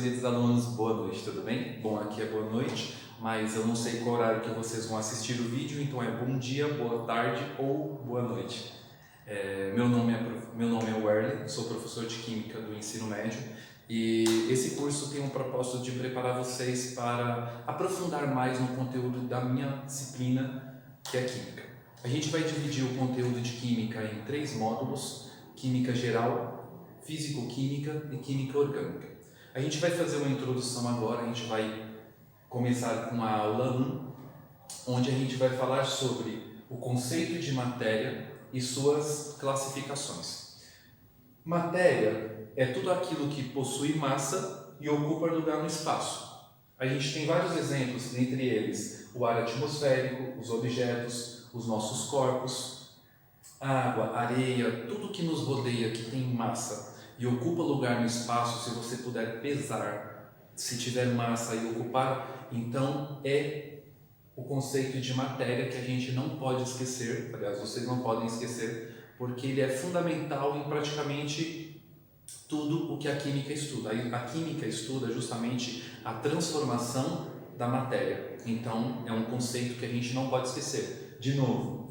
queridos alunos, boa noite, tudo bem? Bom, aqui é boa noite, mas eu não sei qual horário que vocês vão assistir o vídeo, então é bom dia, boa tarde ou boa noite. Meu nome é Werley, sou professor de Química do ensino médio e esse curso tem um propósito de preparar vocês para aprofundar mais no conteúdo da minha disciplina, que é Química. A gente vai dividir o conteúdo de Química em 3 módulos: Química Geral, Físico-Química e Química Orgânica. A gente vai fazer uma introdução agora, a gente vai começar com a aula 1, onde a gente vai falar sobre o conceito de matéria e suas classificações. Matéria é tudo aquilo que possui massa e ocupa lugar no espaço. A gente tem vários exemplos, entre eles o ar atmosférico, os objetos, os nossos corpos, água, areia, tudo que nos rodeia que tem massa e ocupa lugar no espaço. Se você puder pesar, se tiver massa e ocupar, então é o conceito de matéria que a gente não pode esquecer. Aliás, vocês não podem esquecer, porque ele é fundamental em praticamente tudo o que a química estuda. A química estuda justamente a transformação da matéria, então é um conceito que a gente não pode esquecer. De novo,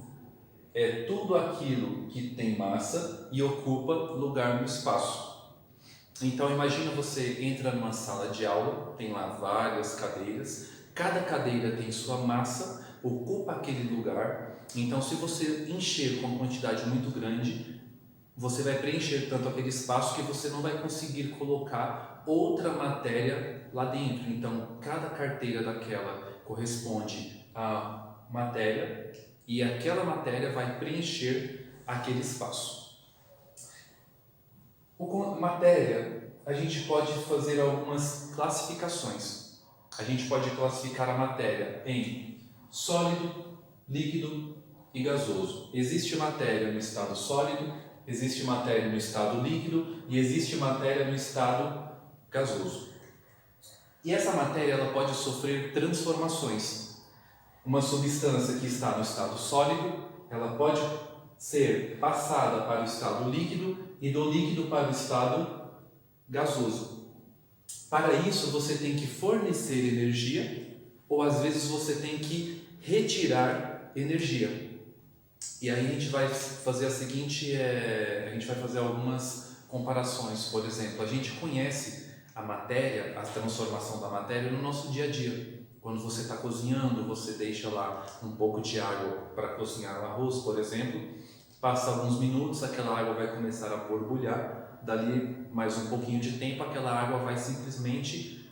é tudo aquilo que tem massa e ocupa lugar no espaço. Então imagina, você entra numa sala de aula, tem lá várias cadeiras, cada cadeira tem sua massa, ocupa aquele lugar. Então se você encher com uma quantidade muito grande, você vai preencher tanto aquele espaço que você não vai conseguir colocar outra matéria lá dentro. Então cada carteira daquela corresponde a matéria e aquela matéria vai preencher aquele espaço. Matéria, a gente pode fazer algumas classificações. A gente pode classificar a matéria em sólido, líquido e gasoso. Existe matéria no estado sólido, existe matéria no estado líquido e existe matéria no estado gasoso. E essa matéria ela pode sofrer transformações. Uma substância que está no estado sólido, ela pode ser passada para o estado líquido e do líquido para o estado gasoso. Para isso você tem que fornecer energia, ou às vezes você tem que retirar energia. E aí a gente vai fazer a gente vai fazer algumas comparações. Por exemplo, a gente conhece a matéria, a transformação da matéria no nosso dia a dia. Quando você está cozinhando, você deixa lá um pouco de água para cozinhar o arroz, por exemplo. Passa alguns minutos, aquela água vai começar a borbulhar. Dali mais um pouquinho de tempo, aquela água vai simplesmente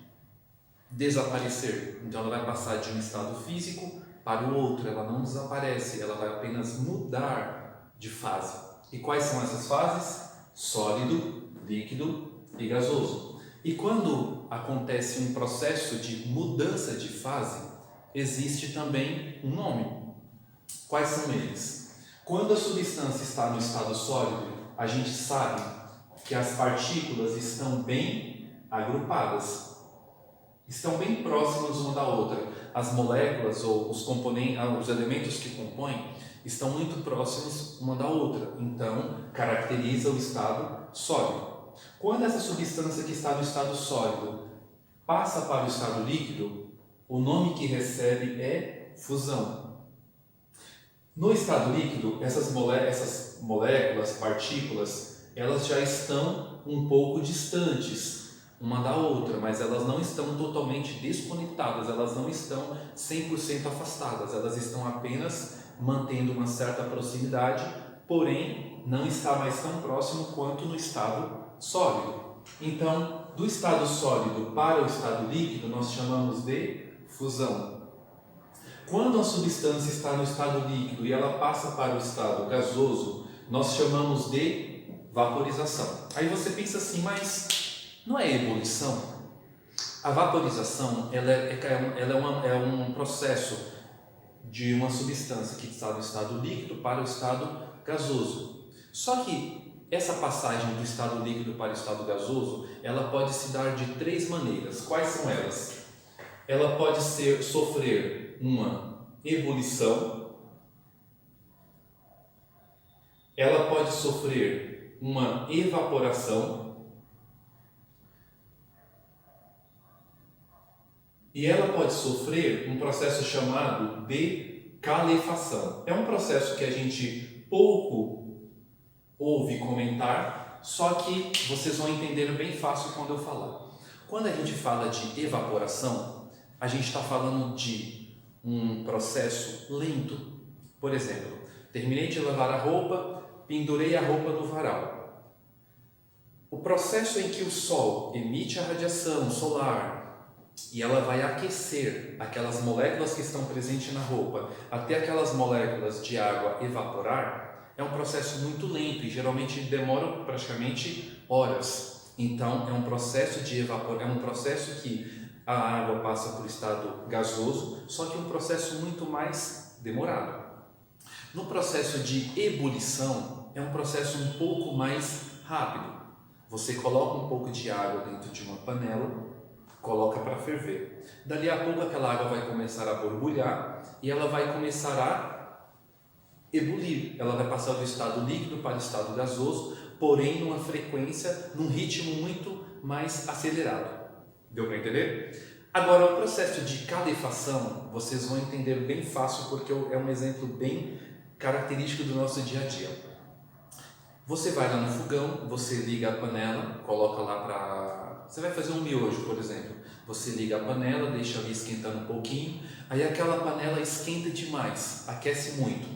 desaparecer. Então ela vai passar de um estado físico para o outro. Ela não desaparece, ela vai apenas mudar de fase. E quais são essas fases? Sólido, líquido e gasoso. E quando acontece um processo de mudança de fase, existe também um nome. Quais são eles? Quando a substância está no estado sólido, a gente sabe que as partículas estão bem agrupadas, estão bem próximas uma da outra. As moléculas ou os componentes, os elementos que compõem, estão muito próximos uma da outra. Então, caracteriza o estado sólido. Quando essa substância que está no estado sólido passa para o estado líquido, o nome que recebe é fusão. No estado líquido, essas moléculas, partículas, elas já estão um pouco distantes uma da outra, mas elas não estão totalmente desconectadas, elas não estão 100% afastadas, elas estão apenas mantendo uma certa proximidade, porém não está mais tão próximo quanto no estado sólido. Então, do estado sólido para o estado líquido, nós chamamos de fusão. Quando a substância está no estado líquido e ela passa para o estado gasoso, nós chamamos de vaporização. Aí você pensa assim, mas não é ebulição? A vaporização é um processo de uma substância que está no estado líquido para o estado gasoso. Só que essa passagem do estado líquido para o estado gasoso, ela pode se dar de 3 maneiras. Quais são elas? Ela pode sofrer uma ebulição, ela pode sofrer uma evaporação e ela pode sofrer um processo chamado de calefação. É um processo que a gente pouco ouve comentar, só que vocês vão entender bem fácil quando eu falar. Quando a gente fala de evaporação, a gente está falando de um processo lento. Por exemplo, terminei de lavar a roupa, pendurei a roupa no varal. O processo em que o sol emite a radiação solar e ela vai aquecer aquelas moléculas que estão presentes na roupa até aquelas moléculas de água evaporar, é um processo muito lento e geralmente demora praticamente horas. Então é um processo de evaporação, é um processo que a água passa por estado gasoso, só que um processo muito mais demorado. No processo de ebulição, é um processo um pouco mais rápido. Você coloca um pouco de água dentro de uma panela, coloca para ferver. Dali a pouco aquela água vai começar a borbulhar e ela vai começar a ebulir. Ela vai passar do estado líquido para o estado gasoso, porém numa frequência, num ritmo muito mais acelerado. Deu para entender? Agora, o processo de calefação, vocês vão entender bem fácil porque é um exemplo bem característico do nosso dia a dia. Você vai lá no fogão, você liga a panela, coloca lá para... Você vai fazer um miojo, por exemplo. Você liga a panela, deixa ali esquentando um pouquinho, aí aquela panela esquenta demais, aquece muito.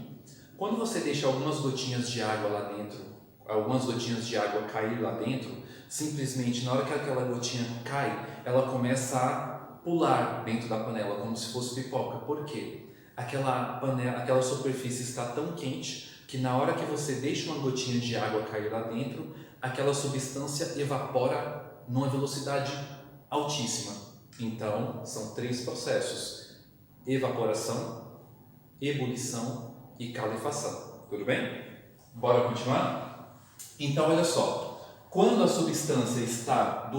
Quando você deixa algumas gotinhas de água lá dentro, algumas gotinhas de água cair lá dentro, simplesmente na hora que aquela gotinha cai, ela começa a pular dentro da panela, como se fosse pipoca. Por quê? Aquela superfície está tão quente que na hora que você deixa uma gotinha de água cair lá dentro, aquela substância evapora numa velocidade altíssima. Então, são 3 processos: evaporação, ebulição e calefação. Tudo bem? Bora continuar? Então, olha só. Quando a substância está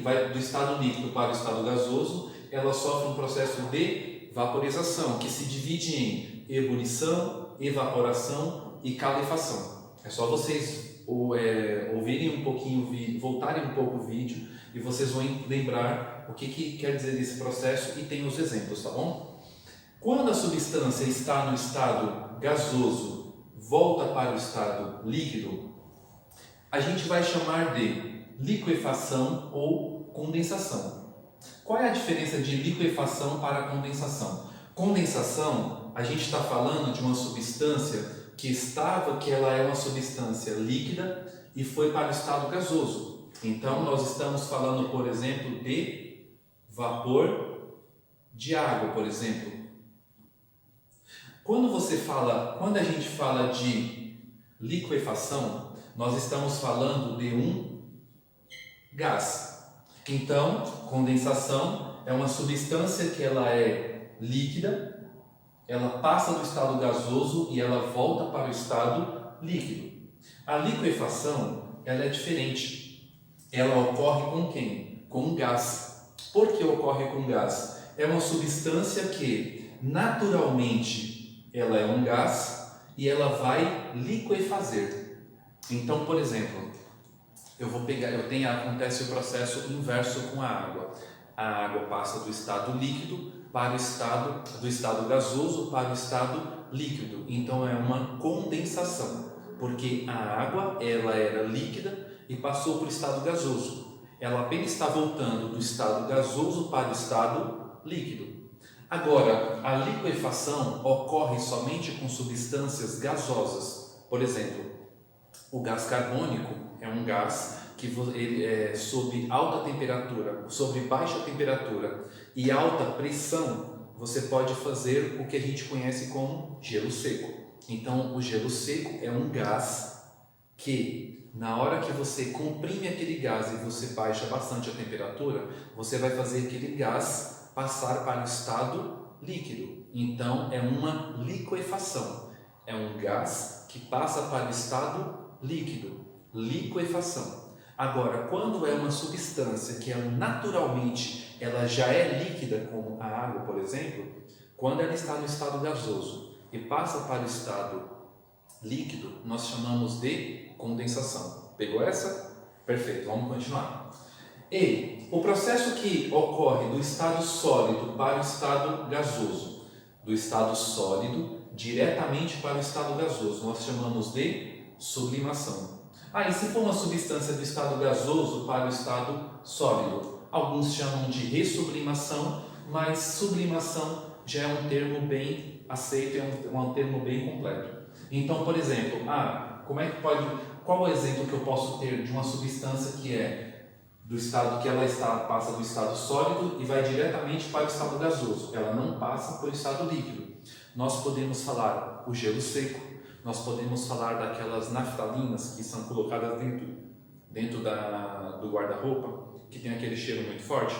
vai do estado líquido para o estado gasoso, ela sofre um processo de vaporização, que se divide em ebulição, evaporação e calefação. É só vocês ouvirem um pouquinho, voltarem um pouco o vídeo e vocês vão lembrar o que quer dizer esse processo e tem os exemplos, tá bom? Quando a substância está no estado gasoso, volta para o estado líquido, a gente vai chamar de liquefação ou condensação. Qual é a diferença de liquefação para condensação? Condensação, a gente está falando de uma substância que ela é uma substância líquida e foi para o estado gasoso. Então, nós estamos falando, por exemplo, de vapor de água, por exemplo. Quando a gente fala de liquefação, nós estamos falando de um gás. Então, condensação é uma substância que ela é líquida, ela passa do estado gasoso e ela volta para o estado líquido. A liquefação, ela é diferente. Ela ocorre com quem? Com gás. Por que ocorre com gás? É uma substância que, naturalmente, ela é um gás e ela vai liquefazer. Então, por exemplo, acontece o processo inverso com a água. A água passa do estado líquido para do estado gasoso para o estado líquido. Então é uma condensação, porque a água ela era líquida e passou para o estado gasoso. Ela apenas está voltando do estado gasoso para o estado líquido. Agora, a liquefação ocorre somente com substâncias gasosas. Por exemplo, o gás carbônico é um gás que ele é sob alta temperatura, sob baixa temperatura e alta pressão, você pode fazer o que a gente conhece como gelo seco. Então, o gelo seco é um gás que, na hora que você comprime aquele gás e você baixa bastante a temperatura, você vai fazer aquele gás passar para o estado líquido. Então, é uma liquefação. É um gás que passa para o estado líquido. Liquefação. Agora, quando é uma substância que naturalmente ela já é líquida, como a água, por exemplo, quando ela está no estado gasoso e passa para o estado líquido, nós chamamos de condensação. Pegou essa? Perfeito, vamos continuar. E o processo que ocorre do estado sólido para o estado gasoso, do estado sólido diretamente para o estado gasoso, nós chamamos de sublimação. E se for uma substância do estado gasoso para o estado sólido? Alguns chamam de ressublimação, mas sublimação já é um termo bem aceito, é um termo bem completo. Então, por exemplo, qual é o exemplo que eu posso ter de uma substância que é do estado que passa do estado sólido e vai diretamente para o estado gasoso? Ela não passa para o estado líquido. Nós podemos falar o gelo seco, nós podemos falar daquelas naftalinas que são colocadas dentro do guarda-roupa, que tem aquele cheiro muito forte.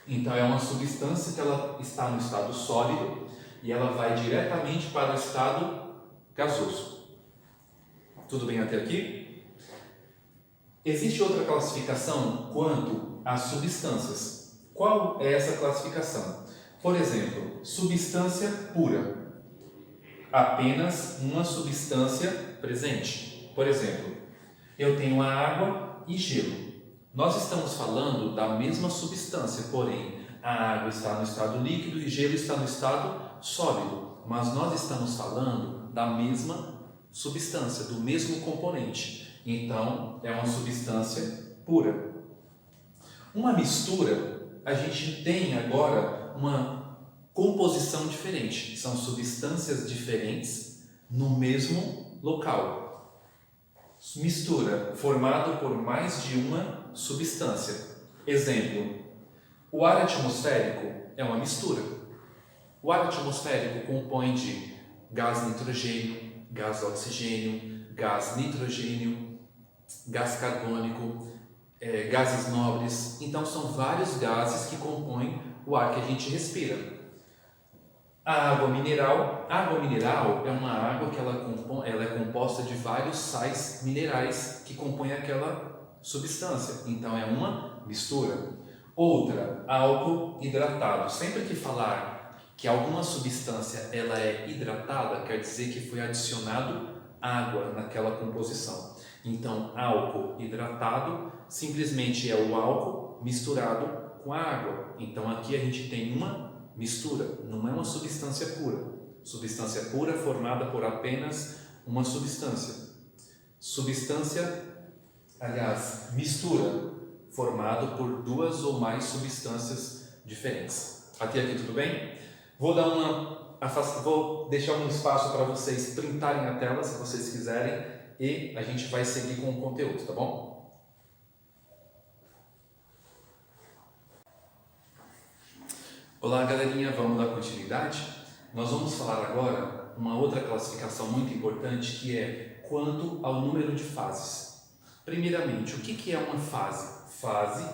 Então é uma substância que ela está no estado sólido e ela vai diretamente para o estado gasoso. Tudo bem até aqui? Existe outra classificação quanto às substâncias. Qual é essa classificação? Por exemplo, substância pura. Apenas uma substância presente. Por exemplo, eu tenho a água e gelo. Nós estamos falando da mesma substância, porém, a água está no estado líquido e o gelo está no estado sólido. Mas nós estamos falando da mesma substância, do mesmo componente. Então, é uma substância pura. Uma mistura, a gente tem agora uma composição diferente. São substâncias diferentes no mesmo local. Mistura, formado por mais de uma substância. Exemplo, o ar atmosférico é uma mistura. O ar atmosférico compõe de gás nitrogênio, gás oxigênio, gás nitrogênio, gás carbônico, gases nobres. Então são vários gases que compõem o ar que a gente respira. A água mineral é uma água que ela é composta de vários sais minerais que compõem aquela substância. Então é uma mistura. Outra, álcool hidratado. Sempre que falar que alguma substância ela é hidratada, quer dizer que foi adicionado água naquela composição. Então, álcool hidratado simplesmente é o álcool misturado com a água. Então aqui a gente tem uma mistura, não é uma substância pura. Substância pura formada por apenas uma substância. Mistura, formado por duas ou mais substâncias diferentes. Até aqui tudo bem? Vou deixar um espaço para vocês printarem a tela, se vocês quiserem, e a gente vai seguir com o conteúdo, tá bom? Olá, galerinha, vamos dar continuidade? Nós vamos falar agora uma outra classificação muito importante, que é quanto ao número de fases. Primeiramente, o que é uma fase? Fase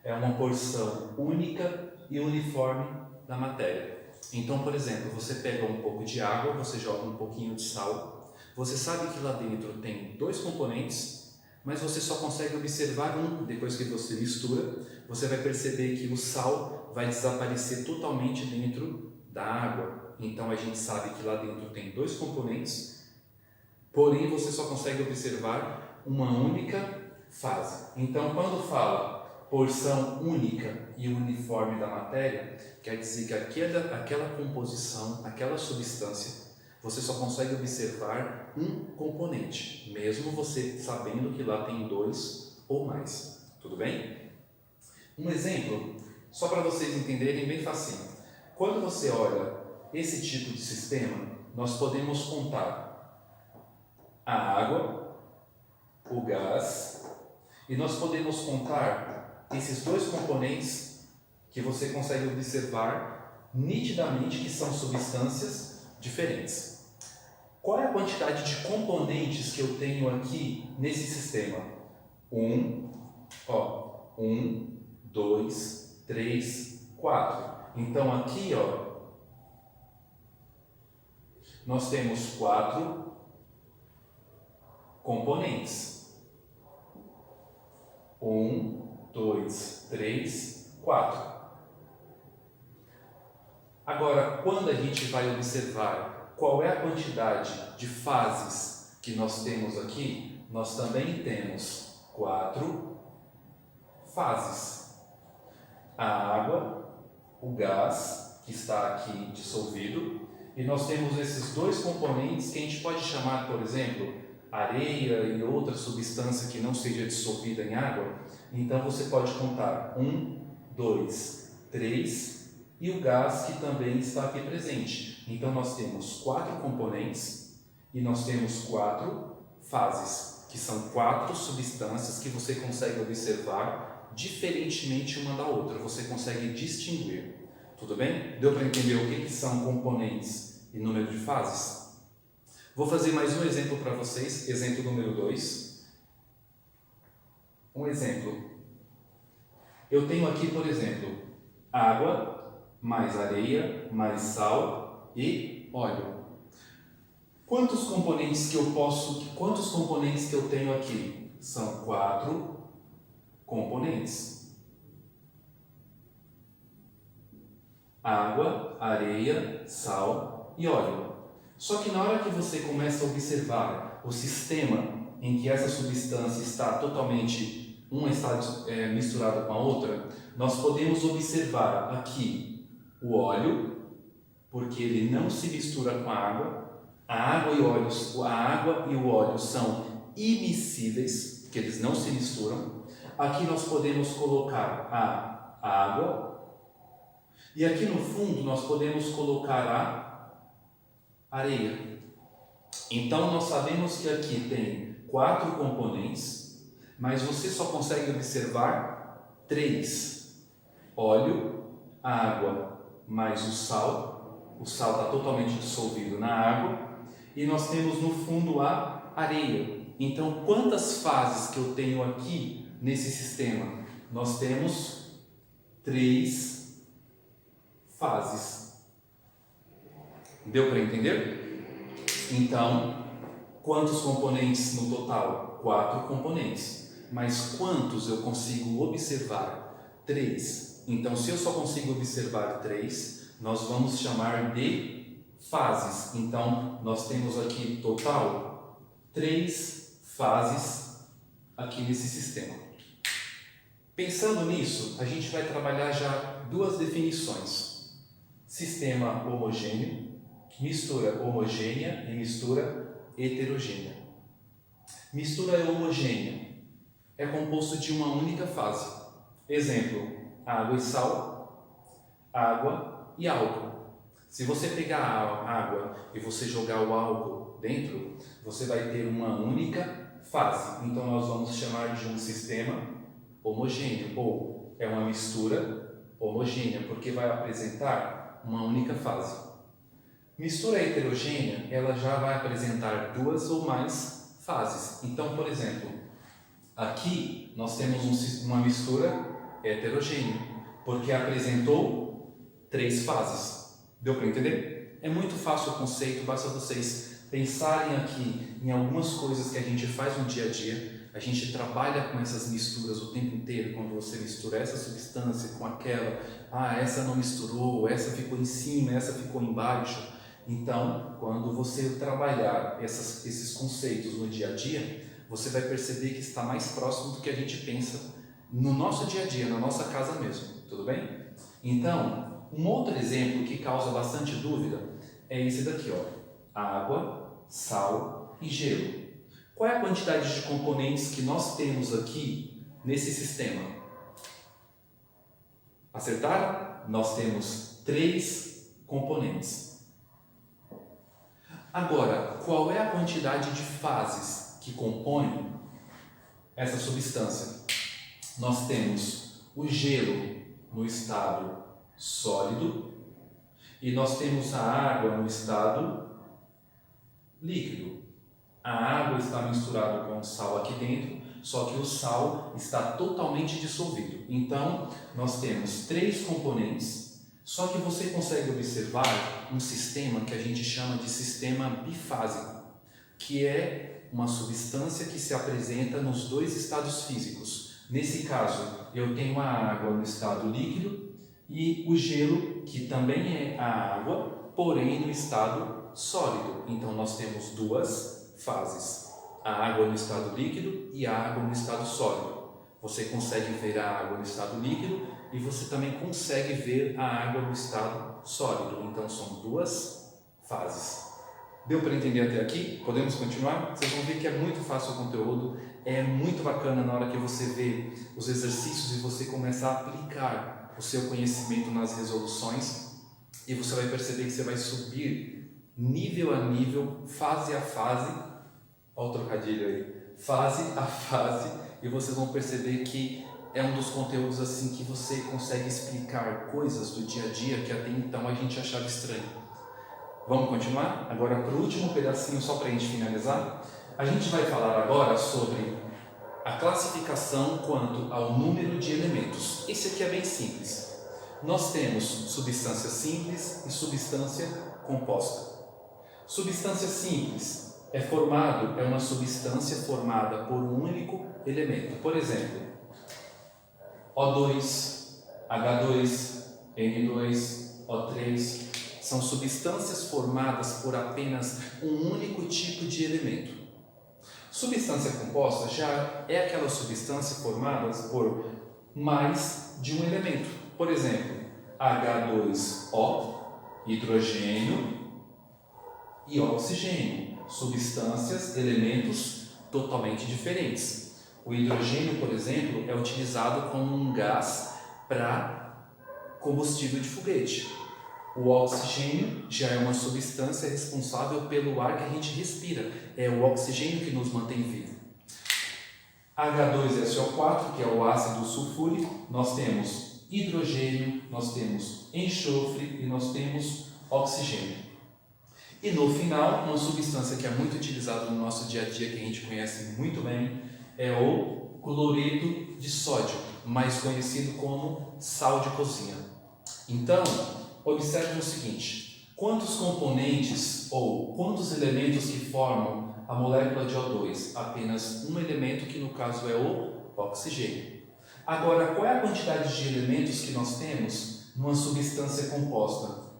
é uma porção única e uniforme da matéria. Então, por exemplo, você pega um pouco de água, você joga um pouquinho de sal, você sabe que lá dentro tem dois componentes, mas você só consegue observar um. Depois que você mistura, você vai perceber que o sal vai desaparecer totalmente dentro da água. Então a gente sabe que lá dentro tem dois componentes, porém você só consegue observar uma única fase. Então quando fala porção única e uniforme da matéria, quer dizer que aquela composição, aquela substância, você só consegue observar um componente, mesmo você sabendo que lá tem dois ou mais. Tudo bem? Um exemplo, só para vocês entenderem bem facinho. Quando você olha esse tipo de sistema, nós podemos contar a água, o gás, e nós podemos contar esses dois componentes que você consegue observar nitidamente que são substâncias diferentes. Qual é a quantidade de componentes que eu tenho aqui nesse sistema? 1, 2, 3, 4. Então aqui, nós temos 4 componentes. 1, 2, 3, 4. Agora, quando a gente vai observar qual é a quantidade de fases que nós temos aqui, nós também temos 4 fases. água, o gás que está aqui dissolvido, e nós temos esses dois componentes que a gente pode chamar, por exemplo, areia e outra substância que não seja dissolvida em água. Então você pode contar 1, 2, 3 e o gás que também está aqui presente. Então nós temos 4 componentes e nós temos 4 fases, que são 4 substâncias que você consegue observar diferentemente uma da outra, você consegue distinguir. Tudo bem? Deu para entender o que são componentes e número de fases? Vou fazer mais um exemplo para vocês, exemplo número 2. Um exemplo. Eu tenho aqui, por exemplo, água, mais areia, mais sal e óleo. Quantos componentes que eu tenho aqui? São 4 componentes. Água, areia, sal e óleo. Só que na hora que você começa a observar o sistema em que essa substância está totalmente, uma está misturada com a outra, nós podemos observar aqui o óleo, porque ele não se mistura com a água. A água e o óleo são immiscíveis, porque eles não se misturam. Aqui nós podemos colocar a água. E aqui no fundo nós podemos colocar a areia. Então nós sabemos que aqui tem 4 componentes, mas você só consegue observar 3. Óleo, água mais o sal. O sal está totalmente dissolvido na água. E nós temos no fundo a areia. Então quantas fases que eu tenho aqui nesse sistema? Nós temos 3 fases. Deu para entender? Então, quantos componentes no total? 4 componentes. Mas quantos eu consigo observar? 3. Então, se eu só consigo observar 3, nós vamos chamar de fases. Então, nós temos aqui total 3 fases aqui nesse sistema. Pensando nisso, a gente vai trabalhar já 2 definições. Sistema homogêneo, mistura homogênea e mistura heterogênea. Mistura homogênea é composto de uma única fase. Exemplo, água e sal, água e álcool. Se você pegar a água e você jogar o álcool dentro, você vai ter uma única fase. Então nós vamos chamar de um sistema homogêneo, ou é uma mistura homogênea, porque vai apresentar uma única fase. Mistura heterogênea, ela já vai apresentar 2 ou mais fases. Então, por exemplo, aqui nós temos uma mistura heterogênea, porque apresentou 3 fases. Deu para entender? É muito fácil o conceito, basta vocês pensarem aqui em algumas coisas que a gente faz no dia a dia. A gente trabalha com essas misturas o tempo inteiro, quando você mistura essa substância com aquela, essa não misturou, essa ficou em cima, essa ficou embaixo. Então, quando você trabalhar esses conceitos no dia a dia, você vai perceber que está mais próximo do que a gente pensa no nosso dia a dia, na nossa casa mesmo, tudo bem? Então, um outro exemplo que causa bastante dúvida é esse daqui, ó: água, sal e gelo. Qual é a quantidade de componentes que nós temos aqui nesse sistema? Acertaram? Nós temos 3 componentes. Agora, qual é a quantidade de fases que compõem essa substância? Nós temos o gelo no estado sólido e nós temos a água no estado líquido. A água está misturada com o sal aqui dentro, só que o sal está totalmente dissolvido. Então, nós temos 3 componentes, só que você consegue observar um sistema que a gente chama de sistema bifásico, que é uma substância que se apresenta nos 2 estados físicos. Nesse caso, eu tenho a água no estado líquido e o gelo, que também é a água, porém no estado sólido. Então, nós temos 2 fases: a água no estado líquido e a água no estado sólido. Você consegue ver a água no estado líquido e você também consegue ver a água no estado sólido. Então são duas fases. Deu para entender até aqui? Podemos continuar? Vocês vão ver que é muito fácil o conteúdo, é muito bacana na hora que você vê os exercícios e você começa a aplicar o seu conhecimento nas resoluções, e você vai perceber que você vai subir nível a nível, fase a fase, olha o trocadilho aí, fase a fase, e vocês vão perceber que é um dos conteúdos assim que você consegue explicar coisas do dia a dia que até então a gente achava estranho. Vamos continuar? Agora para o último pedacinho, só para a gente finalizar, a gente vai falar agora sobre a classificação quanto ao número de elementos. Esse aqui é bem simples. Nós temos substância simples e substância composta. Substância simples é uma substância formada por um único elemento. Por exemplo, O2, H2, N2, O3 são substâncias formadas por apenas um único tipo de elemento. Substância composta já é aquela substância formada por mais de um elemento. Por exemplo, H2O, hidrogênio e oxigênio, substâncias, elementos totalmente diferentes. O hidrogênio, por exemplo, é utilizado como um gás para combustível de foguete. O oxigênio já é uma substância responsável pelo ar que a gente respira. É o oxigênio que nos mantém vivo. H2SO4, que é o ácido sulfúrico, nós temos hidrogênio, nós temos enxofre e nós temos oxigênio. E no final, uma substância que é muito utilizada no nosso dia a dia, que a gente conhece muito bem, é o cloreto de sódio, mais conhecido como sal de cozinha. Então, observe o seguinte: quantos componentes ou quantos elementos que formam a molécula de O2? Apenas um elemento, que no caso é o oxigênio. Agora, qual é a quantidade de elementos que nós temos numa substância composta?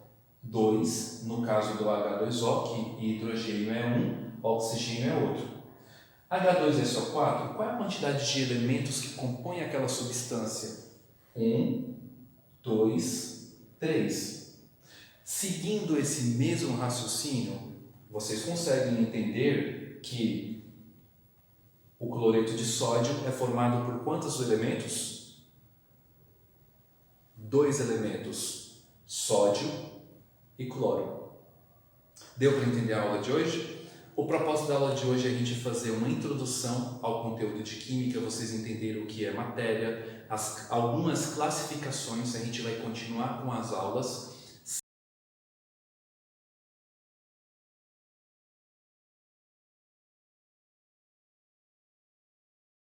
2, no caso do H2O, que hidrogênio é um, oxigênio é outro. H2SO4, qual é a quantidade de elementos que compõem aquela substância? 1, 2, 3. Seguindo esse mesmo raciocínio, vocês conseguem entender que o cloreto de sódio é formado por quantos elementos? 2 elementos, sódio e cloro. Deu para entender a aula de hoje? O propósito da aula de hoje é a gente fazer uma introdução ao conteúdo de química, vocês entenderam o que é matéria, algumas classificações. A gente vai continuar com as aulas